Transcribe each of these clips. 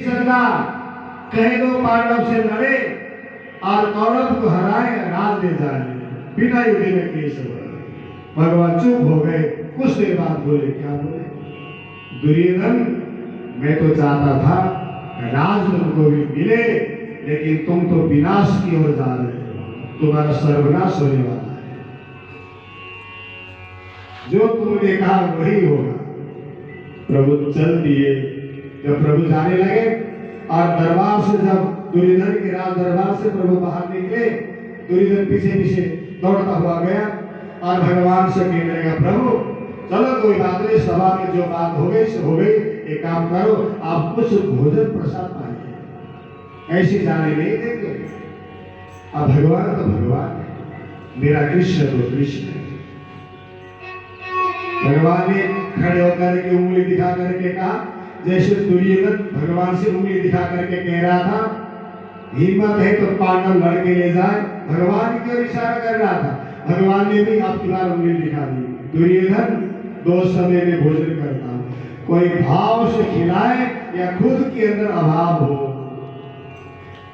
चलना, कह दो पांडव से लड़े और कौरव को हराए, राज ले जाए, बिना युद्ध में केशव। भगवान चुप हो गए। कुछ देर बाद बोले, क्या बोले? दुर्योधन, मैं तो चाहता था राज तुमको भी मिले, लेकिन तुम तो विनाश की ओर जा रहे हो, तुम्हारा सर्वनाश होने वाला है। जो तुमने कहा वही होगा। प्रभु चल दिए। जब प्रभु जाने लगे और दरबार से, जब दुर्योधन के राज दरबार से प्रभु बाहर निकले, दुर्योधन पीछे पीछे दौड़ता हुआ गया और भगवान से कहने लगा, प्रभु चलो कोई बात नहीं, सभा में जो बात हो गई सो हो गई, एक काम करो, आप कुछ भोजन प्रसाद पाइए, ऐसे जाने नहीं देंगे। अब भगवान तो भगवान है, मेरा कृष्ण तो कृष्ण है। भगवान ने खड़े होकर के उंगली दिखा करके कहा, जैसे दुर्योधन भगवान से उंगली दिखा करके कह रहा था, हिम्मत है तो पांडव लड़के ले जाए, भगवान की ओर इशारा कर रहा था। भगवान ने भी आपकी बार उंगली दिखा दी, दुर्योधन दो समय में भोजन करता हूं, कोई भाव से खिलाए या खुद के अंदर अभाव हो।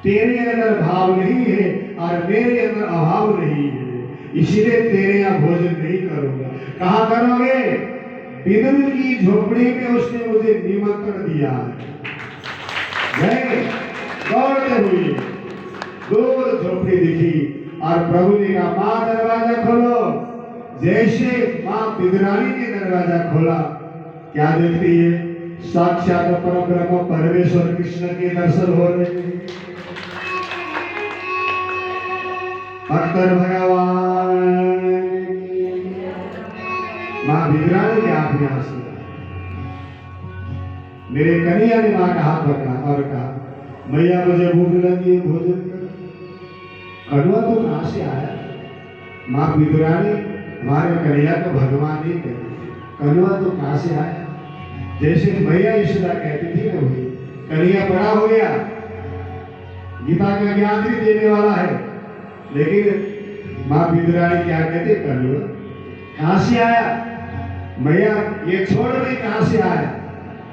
तेरे अंदर भाव नहीं है और मेरे अंदर अभाव नहीं है, इसलिए तेरे यहाँ भोजन नहीं करूंगा। कहाँ करोगे? विदुर की झोपड़ी में उसने मुझे निमंत्रण दिया है। दौड़ते हुए दूर झोपड़ी दिखी और प्रभु ने कहा, मां दरवाजा खोलो। जैसे मां विदुरानी ने दरवाजा खोला, क्या देखती है? साक्षात परब्रह्म परमेश्वर कृष्ण के दर्शन हो रहे हैं। भक्तर भगवान मां विदुरानी के आंख में आंसू। मेरे कन्हैया ने मां का हाथ पकड़ा और कहा, मैया मुझे भूख लगी है, भोजन कर। कड़वा तो कहां से आया? मां विदुरानी हमारे कन्हैया को भगवान नहीं कहते, कड़वा तो कहां से आया? जैसे मैया यशोदा कहती थी ना, वही कन्हैया बड़ा हो गया, गीता का ज्ञान भी देने वाला है, लेकिन मां विदुरानी क्या कहते? कड़वा कहां से आया? मैया ये छोड़ रही, कहां से आया?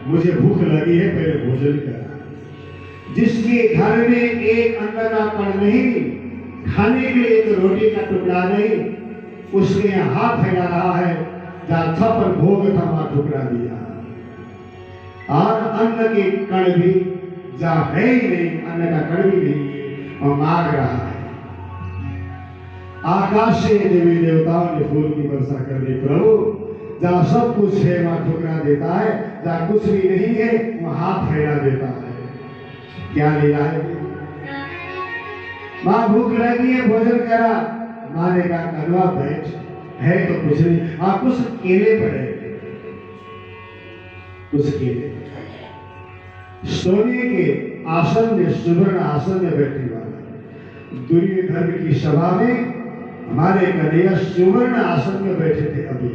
मुझे भूख लगी है, पहले भोजन करा। जिसके घर में एक अन्न का कण नहीं, खाने के लिए एक रोटी का टुकड़ा नहीं, उसके यहाँ हाथ फैला रहा है, जहां छप्पन भोग था वहां ठुकरा दिया। और अन्न के कण भी जहां है ही नहीं, अन्न का कण भी नहीं है, और मांग रहा है। आकाश से देवी देवताओं ने फूल की वर्षा कर दी। प्रभु जहां सब कुछ है वहां ठुकरा देता है, जहां कुछ भी नहीं है वहां हाथ फैला देता है। क्या लीला है? मां भूख लगी है, भोजन करा। मां ने कहा, कन्वा बैठ, है तो कुछ नहीं, हाँ कुछ केले पड़े, कुछ केले। सोने के आसन में, सुवर्ण आसन में बैठने वाला दुर्योधन की सभा में हमारे कन्हैया सुवर्ण आसन में बैठे थे अभी,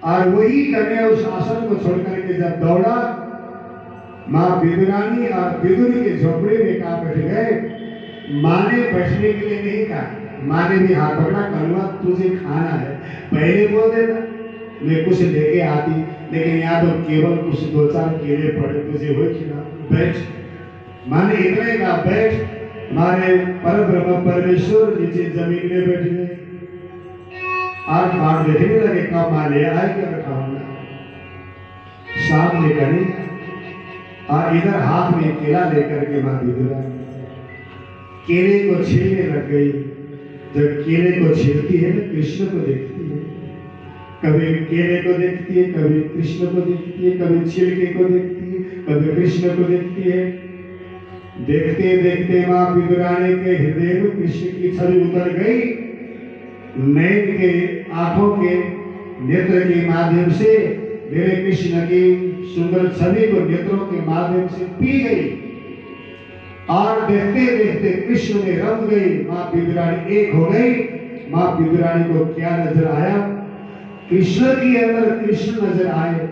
और वही कन्हैया उस आसन को छोड़कर के जब दौड़ा, मां विदुरानी और विदुर के झोपड़ी में कहा बैठ गए। मां ने बैठने के लिए नहीं कहा, मां ने भी हाथ पकड़ा, कन्हैया तुझे खाना है, पहले बोल देता मैं कुछ लेके आती, लेकिन यहाँ तो केवल कुछ दो चार केले पड़े, तुझे हो खिला, बैठ। मां ने इतने कहा बैठ। हमारे परब्रह्म परमेश्वर नीचे जमीन में बैठ गए और बाढ़ देखने लगे, कब मां ले आए क्या खाऊंगा। सामने करी और इधर हाथ में केला लेकर के मां विदुरानी केले को छीलने लग गई। जब केले को छीलती है ना, कृष्ण को देखती है, कभी केले को देखती है, कभी कृष्ण को देखती है, कभी छिलके को देखती है, कभी कृष्ण को देखती है। देखते देखते मां विदुरानी के हृदय में कृष्ण की छवि उतर गई। नैन के आंखों के नेत्र के माध्यम से मेरे कृष्ण की सुंदर छवि को नेत्रों के माध्यम से पी गई, और देखते देखते कृष्ण में रम गई। मां विदुरानी एक हो गई। मां विदुरानी को क्या नजर आया? कृष्ण के अंदर कृष्ण नजर आए,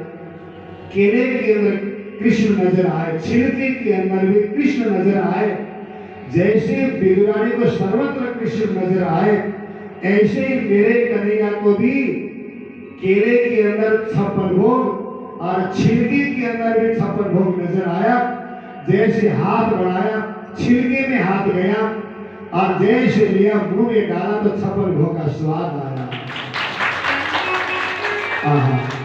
केले के अंदर कृष्ण नजर आए, छिलके के अंदर भी कृष्ण नजर आए। जैसे विदुरानी को सर्वत्र कृष्ण नजर आए, ऐसे ही मेरे कन्हैया को भी केले के अंदर 56 भोग और छिलके के अंदर भी छप्पन भोग नजर आया। जैसे हाथ बढ़ाया छिलके में हाथ गया और जैसे लिया मुंह में डाला तो छप्पन भोग का स्वाद आया। आहा